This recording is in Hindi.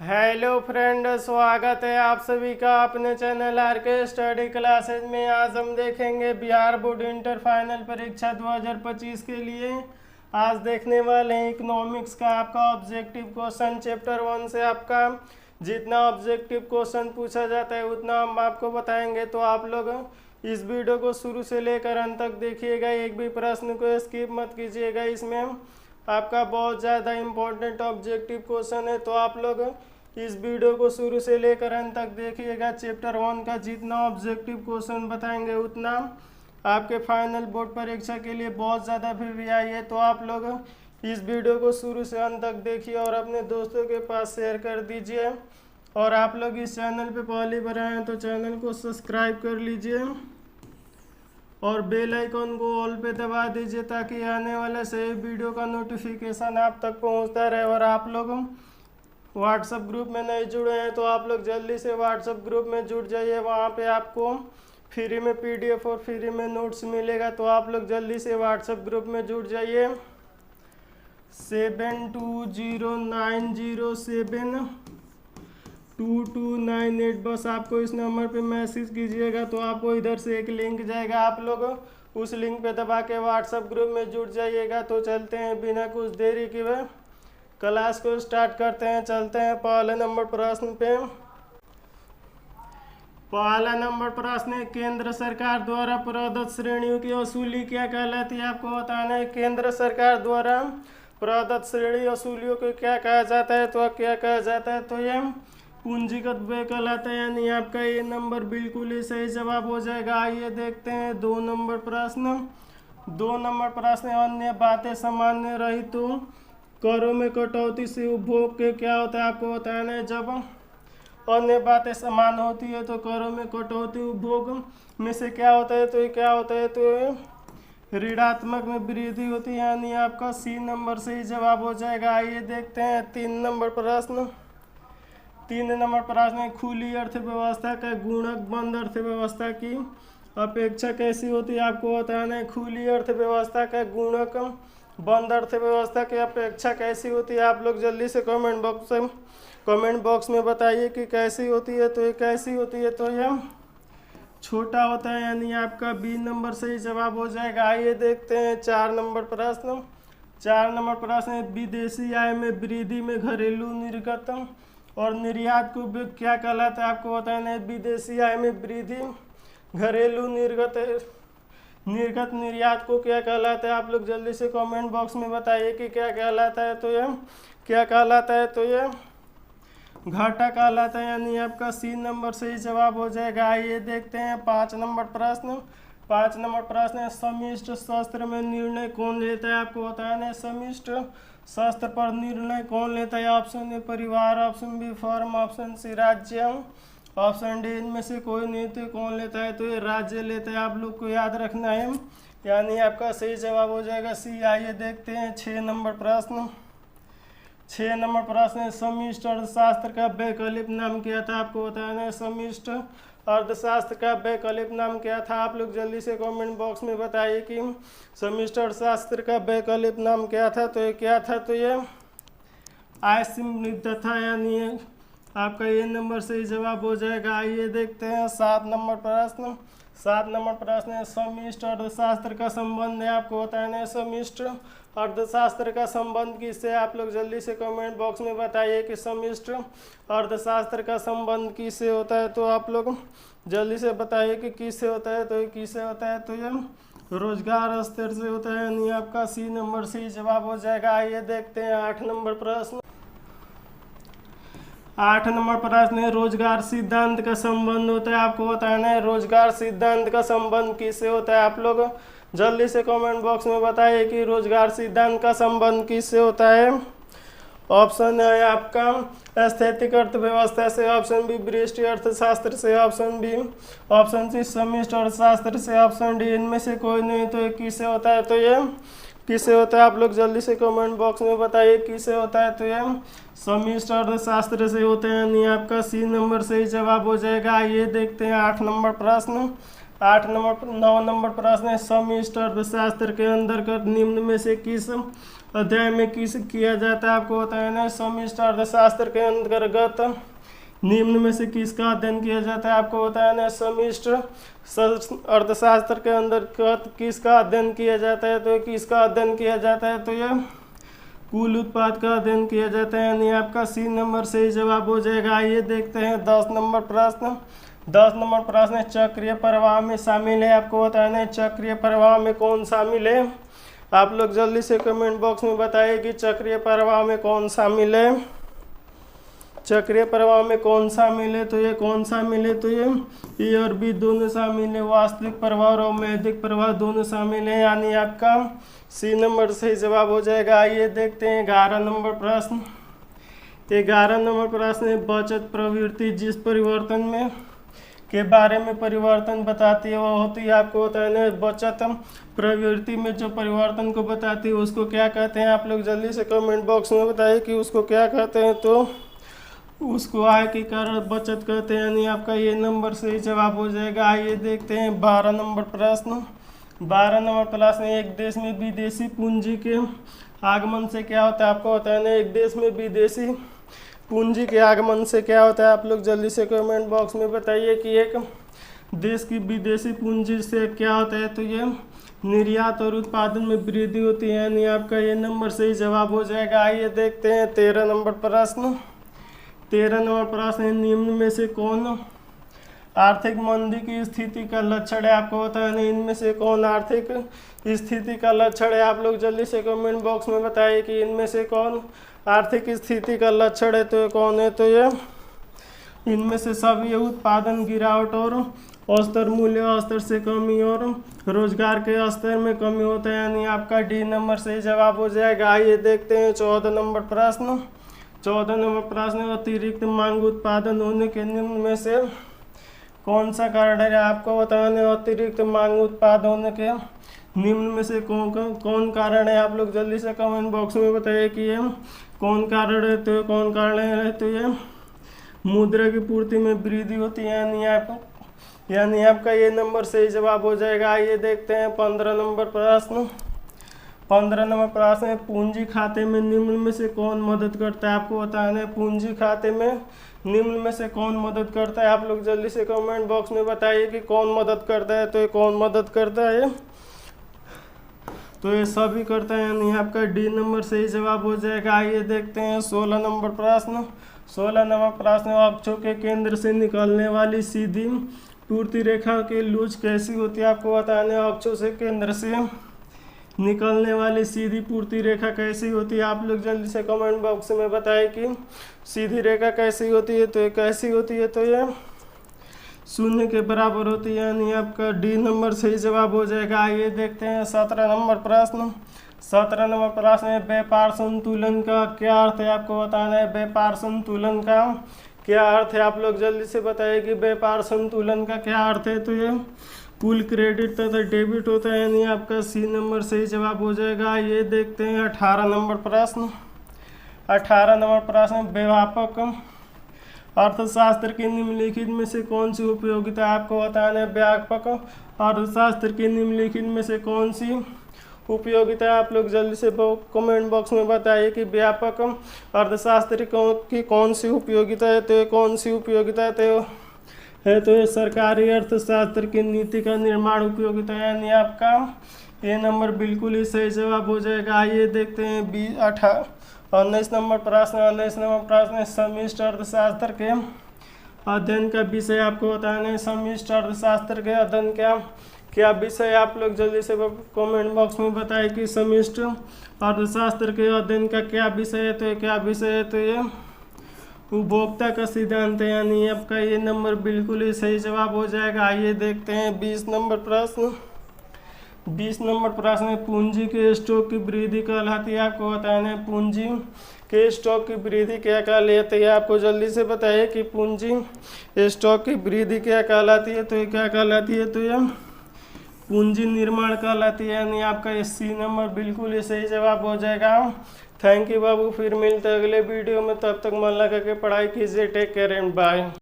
हेलो फ्रेंड, स्वागत है आप सभी का अपने चैनल आर के स्टडी क्लासेज में। आज हम देखेंगे बिहार बोर्ड इंटर फाइनल परीक्षा 2025 के लिए। आज देखने वाले हैं इकोनॉमिक्स का आपका ऑब्जेक्टिव क्वेश्चन। चैप्टर 1 से आपका जितना ऑब्जेक्टिव क्वेश्चन पूछा जाता है उतना हम आपको बताएंगे, तो आप लोग इस वीडियो को शुरू से लेकर अंत तक देखिएगा। एक भी प्रश्न को स्किप मत कीजिएगा। इसमें आपका बहुत ज़्यादा इम्पोर्टेंट ऑब्जेक्टिव क्वेश्चन है, तो आप लोग इस वीडियो को शुरू से लेकर अंत तक देखिएगा। चैप्टर 1 का जितना ऑब्जेक्टिव क्वेश्चन बताएंगे उतना आपके फाइनल बोर्ड परीक्षा के लिए बहुत ज़्यादा वीवीआई है, तो आप लोग इस वीडियो को शुरू से अंत तक देखिए और अपने दोस्तों के पास शेयर कर दीजिए। और आप लोग इस चैनल पे पहली बार आए हैं तो चैनल को सब्सक्राइब कर लीजिए और बेल आइकन को ऑल पे दबा दीजिए ताकि आने वाले सही वीडियो का नोटिफिकेशन आप तक पहुंचता रहे। और आप लोग व्हाट्सएप ग्रुप में नहीं जुड़े हैं तो आप लोग जल्दी से व्हाट्सएप ग्रुप में जुड़ जाइए। वहाँ पे आपको फ्री में पीडीएफ और फ्री में नोट्स मिलेगा, तो आप लोग जल्दी से व्हाट्सएप ग्रुप में जुड़ जाइए। 7209072298 बस आपको इस नंबर पे मैसेज कीजिएगा तो आपको इधर से एक लिंक जाएगा, आप लोग उस लिंक पे दबा के व्हाट्सएप ग्रुप में जुड़ जाइएगा। तो चलते हैं बिना कुछ देरी के हुए क्लास को स्टार्ट करते हैं। चलते हैं पहले नंबर प्रश्न पे। पहला नंबर प्रश्न है, केंद्र सरकार द्वारा प्रदत्त श्रेणियों की वसूली क्या कहलाती है? आपको बताना है केंद्र सरकार द्वारा प्रदत्त श्रेणी वसूलियों को क्या कहा जाता है। तो क्या कहा जाता है? तो ये पूंजीगत व्यय कहलाता है, यानी आपका ये नंबर बिल्कुल ही सही जवाब हो जाएगा। आइए देखते हैं 2 नंबर प्रश्न। 2 नंबर प्रश्न, अन्य बातें सामान्य रही तो करों में कटौती से उपभोग के क्या होता है? आपको बताना है जब अन्य बातें समान होती है तो करों में कटौती उपभोग में से क्या होता है? तो ये क्या होता है? तो ऋणात्मक में वृद्धि होती है, यानी आपका सी नंबर से ही जवाब हो जाएगा। आइए देखते हैं 3 नंबर प्रश्न। 3 नंबर प्रश्न है, खुली अर्थव्यवस्था का गुणक बंद अर्थव्यवस्था की अपेक्षा कैसी होती है? आपको बताना है खुली अर्थव्यवस्था का गुणक बंद अर्थव्यवस्था की अपेक्षा कैसी होती है। आप लोग जल्दी से कमेंट बॉक्स में बताइए कि कैसी होती है। तो ये कैसी होती है? तो ये छोटा होता है, यानी आपका बी नंबर से ही जवाब हो जाएगा। आइए देखते हैं 4 नंबर प्रश्न। 4 नंबर प्रश्न है, विदेशी आय में वृद्धि में घरेलू निर्गत और निर्यात को क्या कहलाता है? आपको बताना है विदेशी आय में वृद्धि घरेलू निर्गत निर्यात को क्या कहलाता है? आप लोग जल्दी से कमेंट बॉक्स में बताइए कि क्या कहलाता है। तो ये क्या कहलाता है? तो ये घाटा कहलाता है, यानी आपका सी नंबर से ही जवाब हो जाएगा। आइए देखते हैं 5 नंबर प्रश्न। 5 नंबर प्रश्न है, समष्टि शस्त्र में निर्णय कौन लेता है? आपको बताना है समष्टि शस्त्र पर निर्णय कौन लेता है। ऑप्शन ए परिवार, option b firm, option c राज्य, ऑप्शन डी इनमें से कोई नहीं। तो कौन लेता है? तो ये राज्य लेता है, आप लोग को याद रखना है, यानी आपका सही जवाब हो जाएगा सी। आइए देखते हैं 6 नंबर प्रश्न। 6 नंबर प्रश्न है, समष्टि अर्थशास्त्र का वैकल्पिक नाम क्या था? आपको बताना है समष्टि अर्थशास्त्र का वैकल्पिक नाम क्या था। आप लोग जल्दी से कमेंट बॉक्स में बताइए कि समष्टि अर्थशास्त्र का वैकल्पिक नाम क्या था। तो ये क्या था? तो ये आय समृद्ध था, यानी आपका ये नंबर से ही जवाब हो जाएगा। आइए देखते हैं 7 नंबर प्रश्न। 7 नंबर प्रश्न है, समष्टि अर्थशास्त्र का संबंध है। आपको बताना है समष्टि अर्थशास्त्र का संबंध किससे? आप लोग जल्दी से कमेंट बॉक्स में बताइए कि समष्टि अर्थशास्त्र का संबंध किससे होता है। तो आप लोग जल्दी से बताइए कि किससे होता है। तो ये किससे होता है? तो ये रोजगार स्तर से होता है, यानी आपका सी नंबर से ही जवाब हो जाएगा। आइए देखते हैं 8 नंबर प्रश्न। 8 नंबर प्रश्न है, रोजगार सिद्धांत का संबंध होता है। आपको बताना है रोजगार सिद्धांत का संबंध किससे होता है। आप लोग जल्दी से कमेंट बॉक्स में बताइए कि रोजगार सिद्धांत का संबंध किससे होता है। ऑप्शन है आपका स्थैतिक अर्थव्यवस्था से, ऑप्शन बी वृष्टि अर्थशास्त्र से, ऑप्शन सी समष्टि अर्थशास्त्र से, ऑप्शन डी इनमें से कोई नहीं। तो ये किससे होता है? तो ये किससे होता है? आप लोग जल्दी से कमेंट बॉक्स में बताइए किससे होता है। तो ये समष्टि अर्थशास्त्र से होते हैं, यानी आपका सी नंबर से ही जवाब हो जाएगा। आइए देखते हैं 8 नंबर प्रश्न। 9 नंबर प्रश्न है, समष्टि अर्थशास्त्र के अंतर्गत निम्न में से किस अध्याय में किस किया जाता है आपको बताना। समष्टि अर्थशास्त्र के अंतर्गत निम्न में से किसका अध्ययन किया जाता है आपको बताना। समष्टि अर्थशास्त्र के अंतर्गत किसका अध्ययन किया जाता है, तो किसका अध्ययन किया जाता है, तो यह कुल उत्पाद का अध्ययन किया जाता है, यानी आपका सी नंबर से ही जवाब हो जाएगा। आइए देखते हैं 10 नंबर प्रश्न। 10 नंबर प्रश्न चक्रीय प्रवाह में शामिल है, आपको बताना है चक्रीय प्रवाह में कौन शामिल है। आप लोग जल्दी से कमेंट बॉक्स में बताइए कि चक्रीय प्रवाह में कौन शामिल है। चक्रीय प्रवाह में कौन शामिल है, तो ये कौन शामिल है, तो ये ए और बी दोनों शामिल है। वास्तविक प्रवाह और अवैधिक प्रवाह दोनों शामिल है, यानी आपका सी नंबर से जवाब हो जाएगा। आइए देखते हैं 11 नंबर प्रश्न। 11 नंबर प्रश्न है बचत प्रवृत्ति जिस परिवर्तन में के बारे में परिवर्तन बताती है वह होती है आपको बताना है। बचत प्रवृत्ति में जो परिवर्तन को बताती है उसको क्या कहते हैं। आप लोग जल्दी से कमेंट बॉक्स में बताइए कि उसको क्या कहते हैं, तो उसको आय के कारण बचत कहते हैं, यानी आपका ये नंबर से ही जवाब हो जाएगा। आइए देखते हैं 12 नंबर प्रश्न। 12 नंबर प्रश्न एक देश में विदेशी पूंजी के आगमन से क्या होता है आपको बताना है। एक देश में विदेशी पूंजी के आगमन से क्या होता है, आप लोग जल्दी से कमेंट बॉक्स में बताइए कि एक देश की विदेशी पूंजी से क्या होता है, तो ये निर्यात और उत्पादन में वृद्धि होती है, यानी आपका ये नंबर से ही जवाब हो जाएगा। आइए देखते हैं 13 नंबर प्रश्न। 13 नंबर प्रश्न है निम्न में से कौन आर्थिक मंदी की स्थिति का लक्षण है आपको बताना है। इनमें से कौन आर्थिक स्थिति का लक्षण है, आप लोग जल्दी से कमेंट बॉक्स में बताइए कि इनमें से कौन आर्थिक स्थिति का लक्षण है, तो ये कौन है, तो ये इनमें से सब ये उत्पादन गिरावट और औसत मूल्य स्तर से कमी और रोजगार के स्तर में कमी होता है, यानी आपका डी नंबर से जवाब हो जाएगा। आइए देखते हैं 14 नंबर प्रश्न। 14 नंबर प्रश्न अतिरिक्त मांग उत्पादन होने के निम्न में से कौन सा कारण है आपको बताना है। अतिरिक्त मांग उत्पाद होने के निम्न में से कौन कारण है, आप लोग जल्दी से कमेंट बॉक्स में बताइए कि ये कौन कारण है, तो कौन कारण है, तो ये मुद्रा की पूर्ति में वृद्धि होती है, यानी आपका ये नंबर से ही जवाब हो जाएगा। आइए देखते हैं 15 नंबर प्रश्न। 15 नंबर प्रश्न है पूंजी खाते में निम्न में से कौन मदद करता है आपको बताना है। पूंजी खाते में निम्न में से कौन मदद करता है, आप लोग जल्दी से कमेंट बॉक्स में बताइए कि कौन मदद करता है, तो ये कौन मदद करता है, तो ये सभी करता है, यानी आपका डी नंबर से ही जवाब हो जाएगा। आइए देखते हैं 16 नंबर प्रश्न। 16 नंबर प्रश्न अक्षों के केंद्र से निकलने वाली सीधी पूर्ति रेखा की लूज कैसी होती है आपको बताना है। अक्षों से केंद्र से निकलने वाली सीधी पूर्ति रेखा कैसी होती है, आप लोग जल्दी से कमेंट बॉक्स में बताएं कि सीधी रेखा कैसी होती है, तो ये कैसी होती है, तो ये 0 के बराबर होती है, यानी आपका डी नंबर से ही जवाब हो जाएगा। आइए देखते हैं 17 नंबर प्रश्न। 17 नंबर प्रश्न है व्यापार संतुलन का क्या अर्थ है आपको बताना है। व्यापार संतुलन का क्या अर्थ है, आप लोग जल्दी से बताइए कि व्यापार संतुलन का क्या अर्थ है, तो ये कुल क्रेडिट तथा डेबिट होता है, यानी आपका सी नंबर से ही जवाब हो जाएगा। ये देखते हैं 18 नंबर प्रश्न। 18 नंबर प्रश्न व्यापक अर्थशास्त्र की निम्नलिखित में से कौन सी उपयोगिता आपको बताना है। व्यापक अर्थशास्त्र की निम्नलिखित में से कौन सी उपयोगिता आप लोग जल्दी से कमेंट बॉक्स में बताइए कि व्यापक अर्थशास्त्र की कौन सी उपयोगिता है, तो कौन सी उपयोगिता है, तो ये सरकारी अर्थशास्त्र की नीति का निर्माण उपयोगिता है, यानी आपका ये नंबर बिल्कुल ही सही जवाब हो जाएगा। आइए देखते हैं 19 नंबर प्रश्न। 19 नंबर प्रश्न समष्टि अर्थशास्त्र के अध्ययन का विषय आपको बताना है। समष्टि अर्थशास्त्र के अध्ययन क्या विषय, आप लोग जल्दी से कमेंट बॉक्स में बताएं कि समष्टि अर्थशास्त्र के अध्ययन का क्या विषय है, तो क्या विषय है, तो ये उपभोक्ता का सिद्धांत है, यानी आपका ये नंबर बिल्कुल ही सही जवाब हो जाएगा। आइए देखते हैं 20 नंबर प्रश्न। 20 नंबर प्रश्न है पूंजी के स्टॉक की वृद्धि कहलाती है, आपको बताना है पूंजी के स्टॉक की वृद्धि क्या कहलाती है। आपको जल्दी से बताइए कि पूंजी स्टॉक की वृद्धि क्या कहलाती है, तो ये क्या कहलाती है, तो ये पूंजी निर्माण कहलाती है, यानी आपका ये सी नंबर बिल्कुल ही सही जवाब हो जाएगा। थैंक यू बाबू, फिर मिलते हैं अगले वीडियो में, तब तक मन लगा के पढ़ाई कीजिए। Take care and bye.